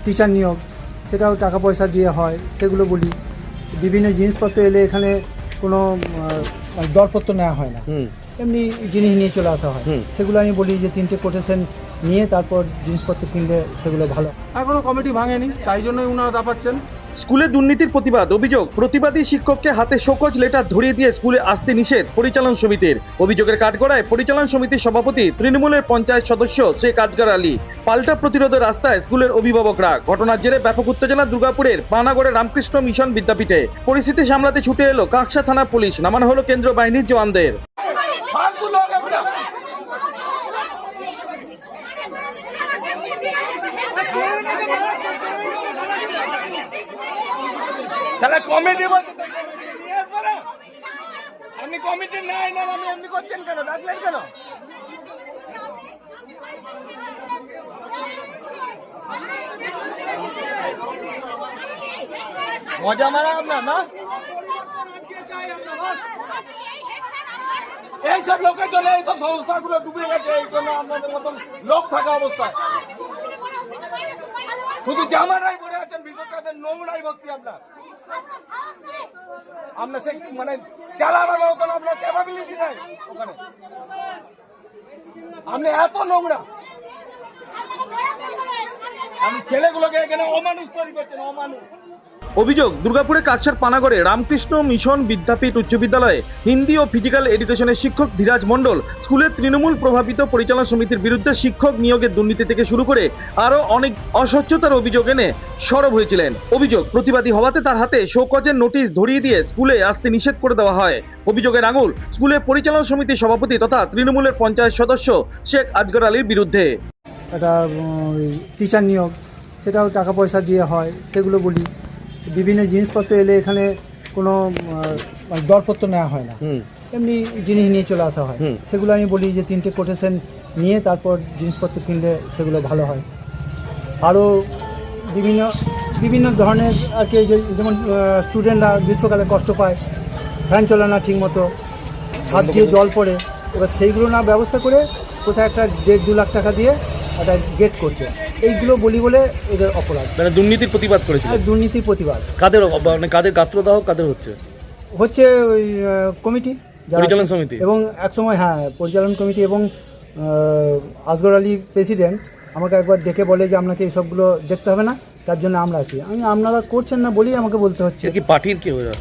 Teacher নিয়োগ, সেটাও টাকা পয়সা দিয়ে হয়, সেগুলো বলি। বিভিন্ন জিনিসপত্র এলে এখানে কোনো দরপত্র নেওয়া হয় না, এমনি জিনিস নিয়ে চলে আসা হয়, সেগুলো আমি বলি যে 3টে কোটেশন নিয়ে তারপর জিনিসপত্র কিনলে সেগুলো ভালো। এখনো কমিটি ভাঙেনি, তাই জন্যই উনারা দাপাচ্ছেন। স্কুলে দুর্নীতির প্রতিবাদ অভিযোগ, প্রতিবাদী শিক্ষককে হাতে শোকজ লেটার ধরিয়ে দিয়ে স্কুলে আসতে নিষেধ পরিচালন সমিতির। অভিযোগের কাঠগড়ায় পরিচালন সমিতির সভাপতি তৃণমূলের পঞ্চায়েত সদস্য শেখ আজগর আলী। পাল্টা প্রতিরোধের রাস্তায় স্কুলের অভিভাবকরা। ঘটনার জেরে ব্যাপক উত্তেজনা দুর্গাপুরের পানাগড়ে রামকৃষ্ণ মিশন বিদ্যাপীঠে। পরিস্থিতি সামলাতে ছুটে এলো কাঁকসা থানা পুলিশ, নামানো হলো কেন্দ্রীয় বাহিনীর জওয়ানদের। তাহলে কমিটি বলতে আপনি কমিটি নাই না, আমি এমনি করছেন কেন, ডাকলেন কেন? মজা মারা আপনার না, এইসব লোকের জন্য এইসব সংস্থাগুলো ডুবে গেছে, এই জন্য আপনাদের মতন লোক থাকা অবস্থায় শুধু জামানাই পড়ে আছেন, ভিতরটাতে নোংরাই ভর্তি। আপনার সে মানে চালাবার মতন আপনার ক্যাপাবিলিটি নাই ওখানে, আপনি এত নোংরা। আমি ছেলেগুলোকে এখানে অমানুষ তৈরি করছেন, অমানুষ। অভিযোগ, দুর্গাপুরে কাকসার পানাগড়ে রামকৃষ্ণ মিশন বিদ্যাপীঠ উচ্চ বিদ্যালয়ে হিন্দি ও ফিজিক্যাল এডুকেশনের শিক্ষক ধীরাজ মণ্ডল স্কুলের তৃণমূল প্রভাবিত পরিচালনা সমিতির বিরুদ্ধে শিক্ষক নিয়োগের দুর্নীতি থেকে শুরু করে আরও অনেক অস্বচ্ছতার অভিযোগ এনে সরব হয়েছিলেন। অভিযোগ, প্রতিবাদী হওয়াতে তার হাতে শোকজের নোটিশ ধরিয়ে দিয়ে স্কুলে আসতে নিষেধ করে দেওয়া হয়। অভিযোগের আঙুল স্কুলের পরিচালনা সমিতির সভাপতি তথা তৃণমূলের পঞ্চায়েত সদস্য শেখ আজগর আলীর বিরুদ্ধে। একটা টিচার নিয়োগ, সেটাও টাকা পয়সা দিয়ে হয়, সেগুলো বলি। বিভিন্ন জিনিসপত্র এলে এখানে কোনো দরপত্র নেওয়া হয় না, এমনি জিনিস নিয়ে চলে আসা হয়, সেগুলো আমি বলি যে 3টে কোটেশন নিয়ে তারপর জিনিসপত্র কিনলে সেগুলো ভালো হয়। আরও বিভিন্ন বিভিন্ন ধরনের আর কি, যেমন স্টুডেন্টরা গ্রীষ্মকালে কষ্ট পায়, ফ্যান চলে না ঠিক মতো, ছাদ দিয়ে জল পড়ে, এবার সেইগুলো না ব্যবস্থা করে কোথায় একটা 1.5-2 লাখ টাকা দিয়ে একটা গেট করছে, এইগুলো বলি বলে এদের অপরাধ। মানে দুর্নীতির প্রতিবাদ করেছে। দুর্নীতির প্রতিবাদ কাদের, মানে কাদের গাত্রদাহ কাদের হচ্ছে? ওই কমিটি, পরিচালন সমিতি এবং একসময় পরিচালন কমিটি এবং আজগর আলী প্রেসিডেন্ট আমাকে একবার ডেকে বলে যে আপনাকে এইসবগুলো দেখতে হবে না, তার জন্য আমরা আছি। আপনারা করছেন না বলেই আমাকে বলতে হচ্ছে। কি পার্টির কি ওরা?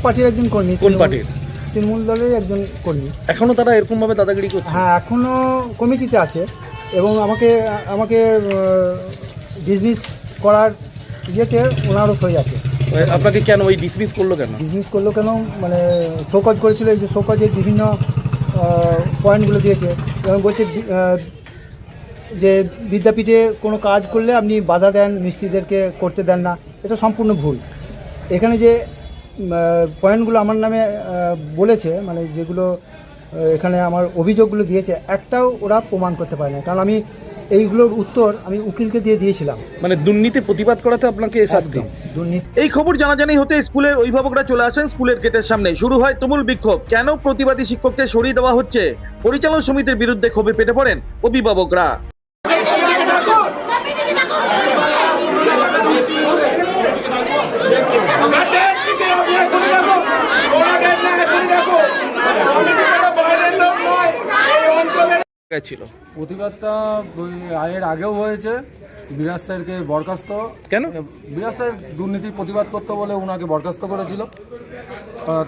পার্টির একজন কর্মী। কোন পার্টির? তৃণমূল দলের একজন কর্মী। এখনো তারা এরকম ভাবে দাদাগিরি করছে? হ্যাঁ, এখনো কমিটিতে আছে এবং আমাকে ডিসমিস করার ইয়েতে ওনারও সই আছে। আপনাকে কেন ওই ডিসমিস করলো কেন? ডিসমিস করলো কেন মানে শোকজ করেছিল, এই যে শোকজের বিভিন্ন পয়েন্টগুলো দিয়েছে, যেমন বলছে যে বিদ্যাপীঠে কোনো কাজ করলে আপনি বাধা দেন, মিস্ত্রিদেরকে করতে দেন না, এটা সম্পূর্ণ ভুল। এখানে যে পয়েন্টগুলো আমার নামে বলেছে, মানে যেগুলো এখানে আমার অভিযোগগুলো দিয়েছে, একটাও ওরা প্রমাণ করতে পারে না, কারণ আমি এইগুলোর উত্তর আমি উকিলকে দিয়েছিলাম। মানে দুর্নীতির প্রতিবাদ করাতে আপনাকে শাস্তি। এই খবর জানাজানি হতে স্কুলের অভিভাবকরা চলে আসেন স্কুলের গেটের সামনে। শুরু হয় তুমুল বিক্ষোভ। কেন প্রতিবাদী শিক্ষককে সরিয়ে দেওয়া হচ্ছে? পরিচালন সমিতির বিরুদ্ধে ক্ষোভে পেটে পড়েন অভিভাবকরা। ছিল প্রতিবাদটা এর আগেও হয়েছে, বিরাজ স্যারকে বরখাস্ত। কেন? বিরাজ স্যার দুর্নীতির প্রতিবাদ করতে বলে ওনাকে বরখাস্ত করেছিল।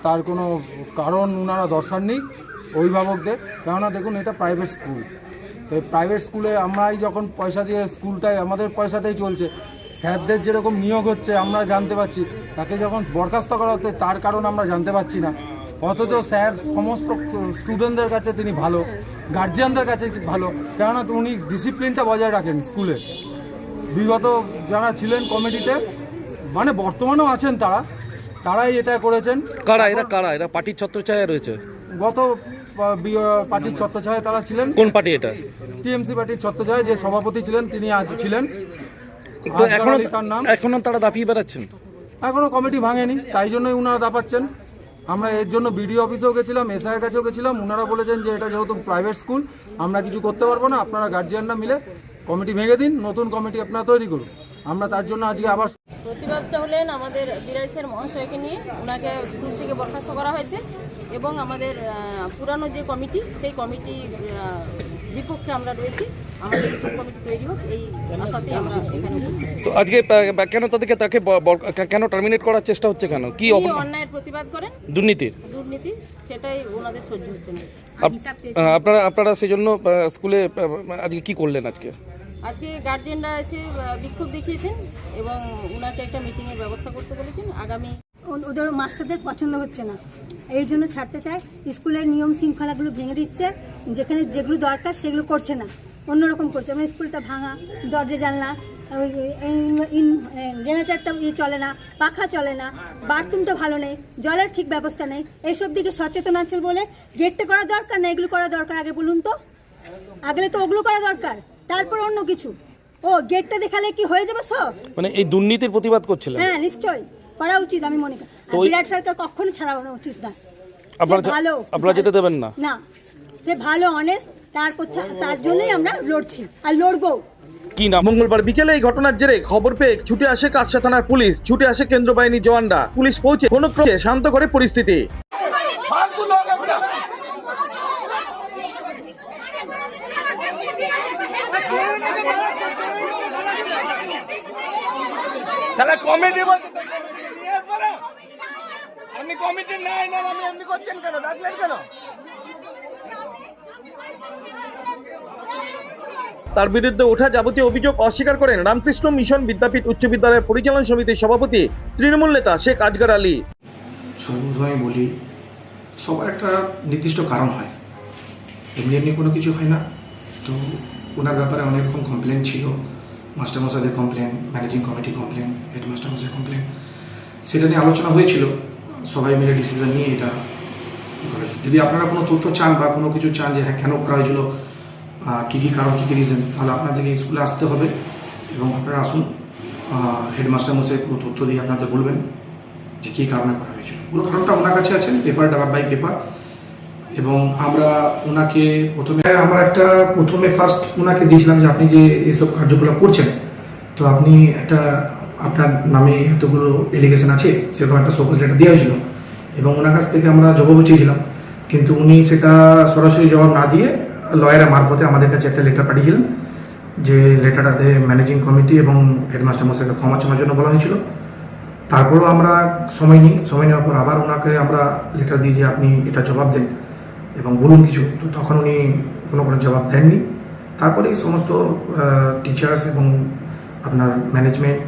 তার কোনো কারণ ওনারা দর্শাননি অভিভাবকদের, কেননা দেখুন এটা প্রাইভেট স্কুল। এই প্রাইভেট স্কুলে আমরাই যখন পয়সা দিয়ে, স্কুলটাই আমাদের পয়সাতেই চলছে, স্যারদের যেরকম নিয়োগ হচ্ছে আমরা জানতে পাচ্ছি, তাকে যখন বরখাস্ত করা হচ্ছে তার কারণ আমরা জানতে পাচ্ছি না। অথচ স্যার সমস্ত স্টুডেন্টদের কাছে তিনি ভালো, গার্জিয়ানদের কাছে ভালো, কেননা উনি ডিসিপ্লিনটা বজায় রাখেন স্কুলে। বিগত যারা ছিলেন কমিটিতে, মানে বর্তমানেও আছেন, তারাই এটা করেছেন। কারা এরা পার্টির ছত্রছায়ায় রয়েছে। গত পার্টির ছত্রছায়ায় তারা ছিলেন। কোন পার্টি এটা? টিএমসি পার্টির ছত্রছায়ায় যে সভাপতি ছিলেন তিনি আজ ছিলেন। এখনো তারা দাপিয়ে বেড়াচ্ছেন। এখনো কমিটি ভাঙেনি, তাই জন্যই উনারা দাপাচ্ছেন। আমরা এর জন্য বিডিও অফিসেও গেছিলাম, এসআইয়ের কাছেও গেছিলাম। ওনারা বলেছেন যে এটা যেহেতু প্রাইভেট স্কুল আমরা কিছু করতে পারবো না, আপনারা গার্জিয়ানরা মিলে কমিটি ভেঙে দিন, নতুন কমিটি আপনারা তৈরি করুন। আমরা তার জন্য আজকে আবার প্রতিবাদটা হলেন আমাদের বিরাইসের মহাশয়কে নিয়ে, ওনাকে স্কুল থেকে বরখাস্ত করা হয়েছে এবং আমাদের পুরানো যে কমিটি সেই কমিটির বিপক্ষে আমরা রয়েছি। আমাদের নতুন কমিটি তৈরি হোক এই আশাতেই আমরা এখানে উপস্থিত। তো আজকে কেন তাকে কেন টার্মিনেট করার চেষ্টা হচ্ছে কেন? কি তিনি অন্যায়ের প্রতিবাদ করেন, দুর্নীতি সেটাই ওনাদের সহ্য হচ্ছে না। আপনারা সেই জন্য স্কুলে আজকে কি করলেন? আজকে গার্জেনরা এসে বিক্ষোভ দেখিয়েছেন এবং ওনাকে একটা মিটিংয়ের ব্যবস্থা করতে বলেছেন। আগামী ওদের মাস্টারদের পছন্দ হচ্ছে না, এই জন্য ছাড়তে চায়। স্কুলের নিয়ম শৃঙ্খলাগুলো ভেঙে দিচ্ছে, যেখানে যেগুলো দরকার সেগুলো করছে না, অন্যরকম করছে। মানে স্কুলটা ভাঙা, দরজা জানলা, জেনারেটারটা চলে না, পাখা চলে না, বাথরুমটা ভালো নেই, জলের ঠিক ব্যবস্থা নেই। এইসব দিকে সচেতন আছে বলে গেটটা করা দরকার না, এগুলো করা দরকার। আগে বলুন তো, আগে তো ওগুলো করা দরকার, তারপর অন্য কিছু। ও গেটটা দেখালে কি হয়ে যাবে সব? মানে এই দুর্নীতির প্রতিবাদ করছিলেন? হ্যাঁ, নিশ্চয়ই করা উচিত। আমি মনে করি বিরাট সরকার কখনো ছাড়ানো উচিত না। আপনারা যেতে দেবেন না? না, সে ভালো অনেস্ট, তার জন্যই আমরা লড়ছি আর লড়বো। কি না? মঙ্গলবার বিকেলে এই ঘটনার জেরে খবর পেয়ে ছুটে আসে কাকসা থানার পুলিশ, ছুটে আসে কেন্দ্র বাহিনী জওয়ানরা। পুলিশ পৌঁছে কোনো ক্রমে শান্ত করে পরিস্থিতি। फालतू लोग है बेटा। তাহলে কমিটি বলতে নিয়ে আসবো না? আপনি কমিটি নাই না, আমি এমনি করছেন কেন? ডাকলেন কেন? তার বিরুদ্ধে ওঠা যাবতীয় অভিযোগ অস্বীকার করেন রামকৃষ্ণ মিশন বিদ্যাপীঠ উচ্চ বিদ্যালয়ের পরিচালন সমিতির সভাপতি তৃণমূল নেতা শেখ আজগর আলী। সর্বপ্রথম আমি বলি, সবার একটা নির্দিষ্ট কারণ হয়, এমনি এমনি কোনো কিছু হয় না। তো ওনার ব্যাপারে অনেক রকম কমপ্লেন ছিল, মাস্টারমশাইদের কমপ্লেন, ম্যানেজিং কমিটি কমপ্লেন, হেডমাস্টারমশাই কমপ্লেন, সেটা নিয়ে আলোচনা হয়েছিল। সবাই মিলে ডিসিশন নিয়ে এটা করেছে। যদি আপনারা কোনো তথ্য চান বা কোনো কিছু চান যে হ্যাঁ কেন করা হয়েছিল, কী কী কারণ, কী কী রিজন, তাহলে আপনাদেরকে স্কুলে আসতে হবে এবং আপনারা আসুন। হেডমাস্টারমশাই পুরো তথ্য দিয়ে আপনাদের বলবেন যে কী কারণে করা হয়েছিল। পুরো কারণটা ওনার কাছে আছেন, পেপার ডাবার বাই পেপার। এবং আমরা ওনাকে প্রথমে ফার্স্ট ওনাকে দিয়েছিলাম যে আপনি যে এসব কার্যকলাপ করছেন, তো আপনি আপনার নামে এতগুলো এলিগেশন আছে, সেরকম একটা শোকজ লেটার দেওয়া হয়েছিল এবং ওনার কাছ থেকে আমরা জবাবও চেয়েছিলাম। কিন্তু উনি সেটা সরাসরি জবাব না দিয়ে লয়ারের মারফতে আমাদের কাছে একটা লেটার পাঠিয়েছিলেন, যে লেটারটাতে ম্যানেজিং কমিটি এবং হেডমাস্টার মশাইকে ক্ষমা চাওয়ার জন্য বলা হয়েছিল। তারপরও আমরা সময় নেওয়ার পর আবার ওনাকে আমরা লেটার দিই যে আপনি এটা জবাব দেন এবং বলুন কিছু। তো তখন উনি কোনো জবাব দেননি। তারপরে সমস্ত টিচার্স এবং আপনার ম্যানেজমেন্ট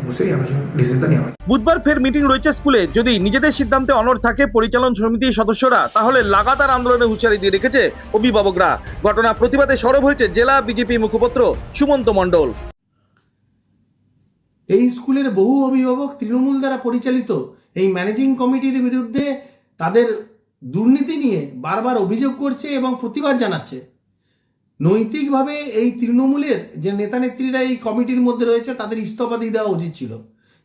বসে আলোচনা ডিসিশনটা নেওয়া হয়। বুধবার ফের মিটিং রয়েছে স্কুলে। যদি নিজেদের সিদ্ধান্তে অনড় থাকে পরিচালন সমিতির সদস্যরা, তাহলে লাগাতার আন্দোলনে হুঁশিয়ারি দিয়ে রেখেছে অভিভাবকরা। ঘটনা প্রতিবাদে সরব হয়েছে জেলা বিজেপি মুখপাত্র সুমন্ত মণ্ডল। এই স্কুলের বহু অভিভাবক তৃণমূল দ্বারা পরিচালিত এই ম্যানেজিং কমিটির বিরুদ্ধে তাদের দুর্নীতি নিয়ে বারবার অভিযোগ করছে এবং প্রতিবাদ জানাচ্ছে। নৈতিকভাবে এই তৃণমূলের যে নেতা নেত্রীরা এই কমিটির মধ্যে রয়েছে তাদের ইস্তফা দিয়ে দেওয়া উচিত ছিল।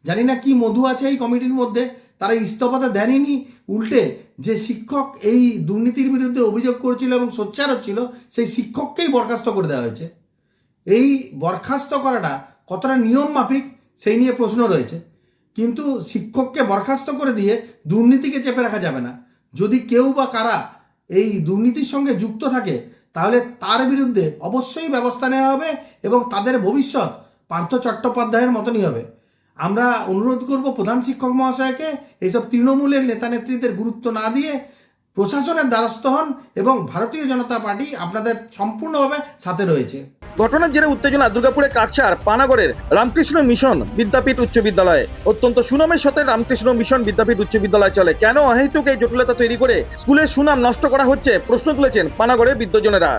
জানি না কি মধু আছে এই কমিটির মধ্যে, তারা ইস্তফাটা দেননি, উল্টে যে শিক্ষক এই দুর্নীতির বিরুদ্ধে অভিযোগ করছিল এবং সোচ্চার হচ্ছিল সেই শিক্ষককেই বরখাস্ত করে দেওয়া হয়েছে। এই বরখাস্ত করাটা কতটা নিয়ম মাফিক সেই নিয়ে প্রশ্ন রয়েছে। কিন্তু শিক্ষককে বরখাস্ত করে দিয়ে দুর্নীতিকে চেপে রাখা যাবে না। যদি কেউ বা কারা এই দুর্নীতির সঙ্গে যুক্ত থাকে তাহলে তার বিরুদ্ধে অবশ্যই ব্যবস্থা নেওয়া হবে এবং তাদের ভবিষ্যৎ পার্থ চট্টোপাধ্যায়ের মতনই হবে। আমরা অনুরোধ করব প্রধান শিক্ষক মহাশয়কে এইসব তৃণমূলের নেতা নেত্রীদের গুরুত্ব না দিয়ে প্রশাসনের দ্বারস্থ হন এবং ভারতীয় জনতা পার্টি আপনাদের সম্পূর্ণভাবে সাথে রয়েছে। ঘটনার জেরে উত্তেজনা দুর্গাপুরে কাকচার পানাগড়ের রামকৃষ্ণ মিশন বিদ্যাপীঠ উচ্চ বিদ্যালয়ে। অত্যন্ত সুনামের সাথে রামকৃষ্ণ মিশন বিদ্যাপীঠ উচ্চ বিদ্যালয় চলে, কেন অহেতুক এই জটিলতা তৈরি করে স্কুলের সুনাম নষ্ট করা হচ্ছে, প্রশ্ন তুলেছেন পানাগড়ের বিদ্বজনেরা।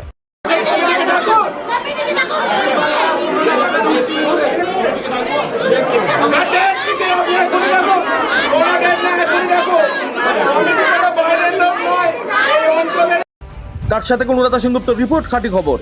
কাকসা থেকে অনুরাধা সেনগুপ্ত রিপোর্ট, খাঁটি খবর।